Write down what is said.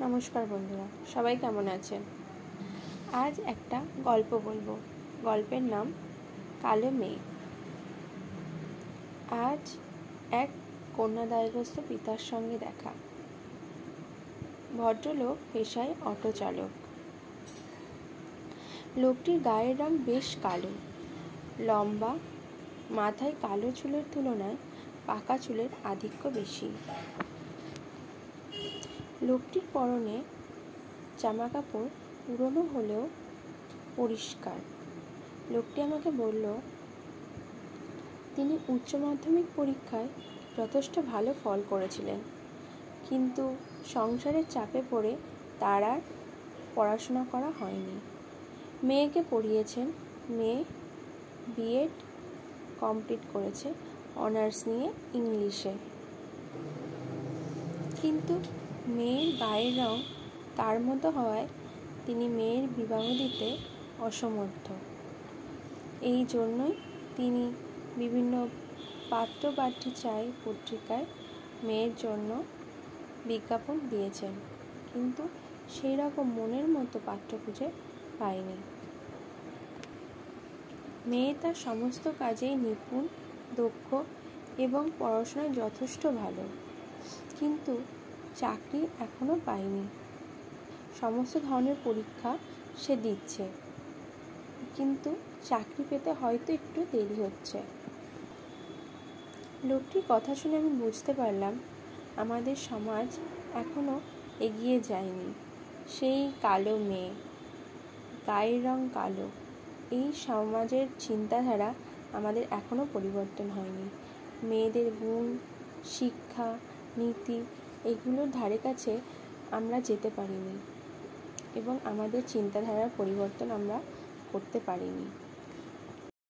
নমস্কার বন্ধুরা, সবাই কেমন আছেন? আজ একটা গল্প বলবো। গল্পের নাম কালো মেয়ে। আজ এক কন্যাদায়গ্রস্ত পিতার সঙ্গে দেখা। ভদ্রলোক পেশায় অটো চালক। লোকটির গায়ের রং বেশ কালো, লম্বা, মাথায় কালো চুলের তুলনায় পাকা চুলের আধিক্য বেশি। লোকটির পরনে জামা কাপড় পুরনো হলেও পরিষ্কার। লোকটি আমাকে বলল, তিনি উচ্চ মাধ্যমিক পরীক্ষায় যথেষ্ট ভালো ফল করেছিলেন, কিন্তু সংসারের চাপে পড়ে তার আর পড়াশোনা করা হয়নি। মেয়েকে পড়িয়েছেন। মেয়ে বিএড কমপ্লিট করেছে, অনার্স নিয়ে ইংলিশে। কিন্তু মেয়ের গায়ের রং তার মতো হওয়ায় তিনি মেয়ের বিবাহ দিতে অসমর্থ। এই জন্যই তিনি বিভিন্ন পাত্রপাত্রী চাই পত্রিকায় মেয়ের জন্য বিজ্ঞাপন দিয়েছেন, কিন্তু সেই রকম মনের মতো পাত্র খুঁজে পায়নি। মেয়ে তার সমস্ত কাজেই নিপুণ, দক্ষ এবং পড়াশোনায় যথেষ্ট ভালো, কিন্তু চাকরি এখনো পায়নি। সমস্ত ধরনের পরীক্ষা সে দিচ্ছে, কিন্তু চাকরি পেতে হয়তো একটু দেরি হচ্ছে। লোকটির কথা শুনে আমি বুঝতে পারলাম আমাদের সমাজ এখনো এগিয়ে যায়নি। সেই কালো মেয়ে, গায়ের রং কালো, এই সমাজের চিন্তাধারা আমাদের এখনো পরিবর্তন হয়নি। মেয়েদের গুণ, শিক্ষা, নীতি এগুলোর ধারে কাছে আমরা যেতে পারিনি এবং আমাদের চিন্তাধারার পরিবর্তন আমরা করতে পারিনি।